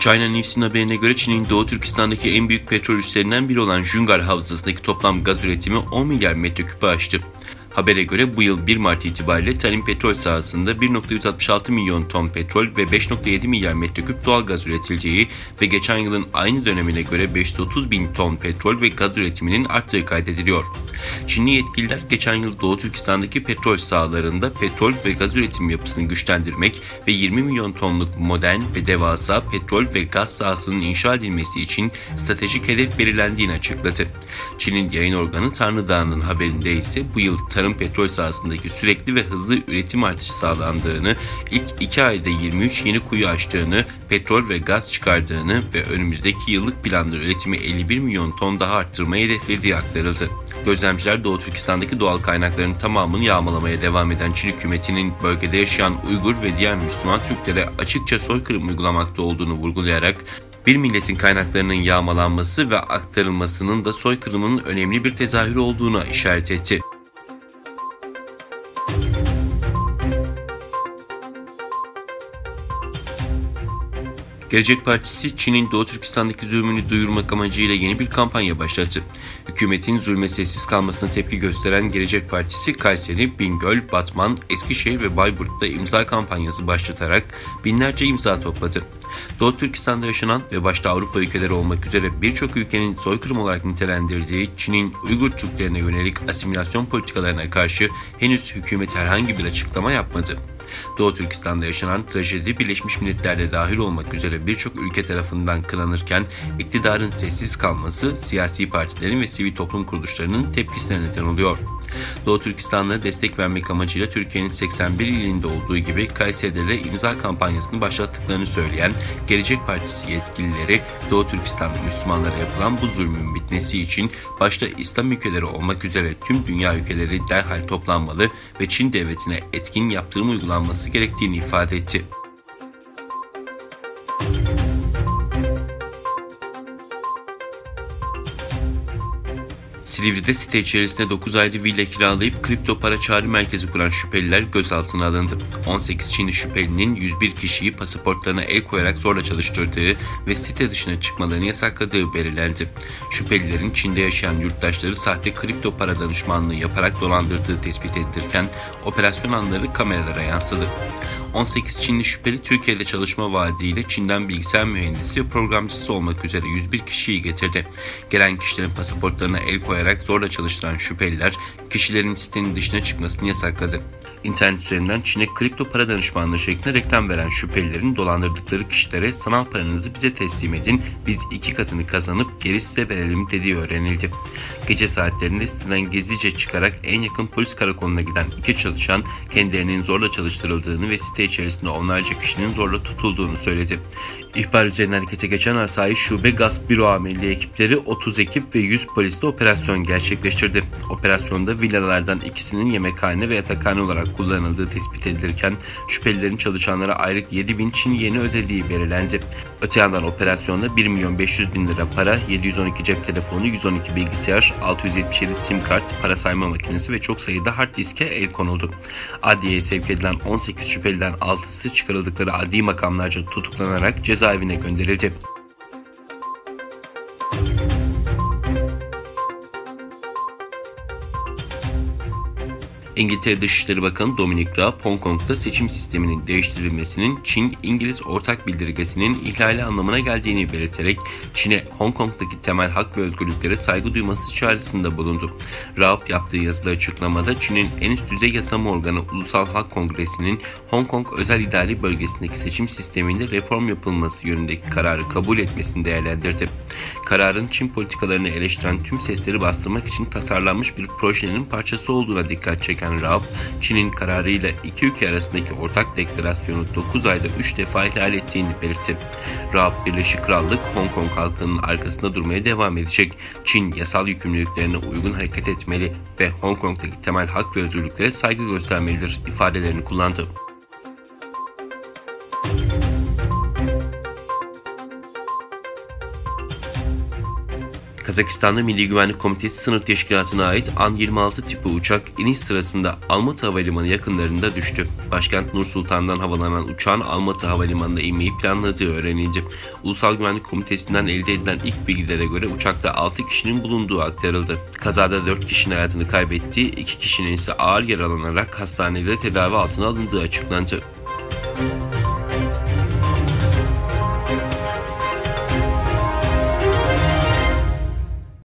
China News'in haberine göre Çin'in Doğu Türkistan'daki en büyük petrol üslerinden biri olan Jüngar Havzası'ndaki toplam gaz üretimi 10 milyar metreküpü aştı. Habere göre bu yıl 1 Mart itibariyle tarım petrol sahasında 1,166 milyon ton petrol ve 5,7 milyar metreküp doğal gaz üretileceği ve geçen yılın aynı dönemine göre 530 bin ton petrol ve gaz üretiminin arttığı kaydediliyor. Çinli yetkililer geçen yıl Doğu Türkistan'daki petrol sahalarında petrol ve gaz üretim yapısını güçlendirmek ve 20 milyon tonluk modern ve devasa petrol ve gaz sahasının inşa edilmesi için stratejik hedef belirlendiğini açıkladı. Çin'in yayın organı Tanrı Dağı'nın haberinde ise bu yıl tarım petrol sahasındaki sürekli ve hızlı üretim artışı sağlandığını, ilk 2 ayda 23 yeni kuyu açtığını, petrol ve gaz çıkardığını ve önümüzdeki yıllık planlı üretimi 51 milyon ton daha arttırmayı hedeflediği aktarıldı. Gözlemciler Doğu Türkistan'daki doğal kaynakların tamamını yağmalamaya devam eden Çin hükümetinin bölgede yaşayan Uygur ve diğer Müslüman Türklere açıkça soykırım uygulamakta olduğunu vurgulayarak, bir milletin kaynaklarının yağmalanması ve aktarılmasının da soykırımın önemli bir tezahürü olduğuna işaret etti. Gelecek Partisi, Çin'in Doğu Türkistan'daki zulmünü duyurmak amacıyla yeni bir kampanya başlattı. Hükümetin zulme sessiz kalmasına tepki gösteren Gelecek Partisi, Kayseri, Bingöl, Batman, Eskişehir ve Bayburt'ta imza kampanyası başlatarak binlerce imza topladı. Doğu Türkistan'da yaşanan ve başta Avrupa ülkeleri olmak üzere birçok ülkenin soykırım olarak nitelendirdiği Çin'in Uygur Türklerine yönelik asimilasyon politikalarına karşı henüz hükümet herhangi bir açıklama yapmadı. Doğu Türkistan'da yaşanan trajedi Birleşmiş Milletler'de dahil olmak üzere birçok ülke tarafından kınanırken iktidarın sessiz kalması siyasi partilerin ve sivil toplum kuruluşlarının tepkisine neden oluyor. Doğu Türkistan'a destek vermek amacıyla Türkiye'nin 81 ilinde olduğu gibi Kayseri'de de imza kampanyasını başlattıklarını söyleyen Gelecek Partisi yetkilileri, Doğu Türkistan'da Müslümanlara yapılan bu zulmün bitmesi için başta İslam ülkeleri olmak üzere tüm dünya ülkeleri derhal toplanmalı ve Çin devletine etkin yaptırım uygulanması gerektiğini ifade etti. Silivri'de site içerisinde 9 ayrı villa kiralayıp kripto para çağrı merkezi kuran şüpheliler gözaltına alındı. 18 Çinli şüphelinin 101 kişiyi pasaportlarına el koyarak zorla çalıştırdığı ve site dışına çıkmalarını yasakladığı belirlendi. Şüphelilerin Çin'de yaşayan yurttaşları sahte kripto para danışmanlığı yaparak dolandırdığı tespit edilirken operasyon anları kameralara yansıdı. 18 Çinli şüpheli Türkiye'de çalışma vaadiyle Çin'den bilgisayar mühendisi ve programcısı olmak üzere 101 kişiyi getirdi. Gelen kişilerin pasaportlarına el koyarak zorla çalıştıran şüpheliler kişilerin sitenin dışına çıkmasını yasakladı. İnternet üzerinden Çin'e kripto para danışmanlığı şeklinde reklam veren şüphelilerin dolandırdıkları kişilere sanal paranızı bize teslim edin, biz 2 katını kazanıp geri size verelim dediği öğrenildi. Gece saatlerinde siteden gizlice çıkarak en yakın polis karakoluna giden 2 çalışan kendilerinin zorla çalıştırıldığını ve site içerisinde onlarca kişinin zorla tutulduğunu söyledi. İhbar üzerine harekete geçen Asayiş Şube Gasp Büro Amirliği ekipleri 30 ekip ve 100 polisle operasyon gerçekleştirdi. Operasyonda villalardan ikisinin yemekhane ve yatakhane olarak kullanıldığı tespit edilirken şüphelilerin çalışanlara aylık 7.000 Çin yeni ödediği belirlendi. Öte yandan operasyonda 1.500.000 lira para, 712 cep telefonu, 112 bilgisayar, 677 sim kart, para sayma makinesi ve çok sayıda hard diske el konuldu. Adliyeye sevk edilen 18 şüpheliden 6'sı çıkarıldıkları adli makamlarca tutuklanarak cezaevine gönderildi. İngiltere Dışişleri Bakanı Dominic Raab, Hong Kong'da seçim sisteminin değiştirilmesinin Çin-İngiliz ortak bildirgesinin ihlali anlamına geldiğini belirterek Çin'e Hong Kong'daki temel hak ve özgürlüklere saygı duyması çağrısında bulundu. Raab yaptığı yazılı açıklamada Çin'in en üst düzey yasama organı Ulusal Halk Kongresi'nin Hong Kong Özel İdari Bölgesi'ndeki seçim sisteminde reform yapılması yönündeki kararı kabul etmesini değerlendirdi. Kararın Çin politikalarını eleştiren tüm sesleri bastırmak için tasarlanmış bir projenin parçası olduğuna dikkat çeken Raab, Çin'in kararıyla iki ülke arasındaki ortak deklarasyonu 9 ayda 3 defa ihlal ettiğini belirtti. Raab, Birleşik Krallık, Hong Kong halkının arkasında durmaya devam edecek, Çin yasal yükümlülüklerine uygun hareket etmeli ve Hong Kong'daki temel hak ve özgürlüklere saygı göstermelidir ifadelerini kullandı. Kazakistan'da Milli Güvenlik Komitesi Sınır Teşkilatı'na ait An-26 tipi uçak iniş sırasında Almatı Havalimanı yakınlarında düştü. Başkent Nur Sultan'dan havalanan uçağın Almatı Havalimanı'na inmeyi planladığı öğrenildi. Ulusal Güvenlik Komitesi'nden elde edilen ilk bilgilere göre uçakta 6 kişinin bulunduğu aktarıldı. Kazada 4 kişinin hayatını kaybettiği, 2 kişinin ise ağır yaralanarak hastanede tedavi altına alındığı açıklandı.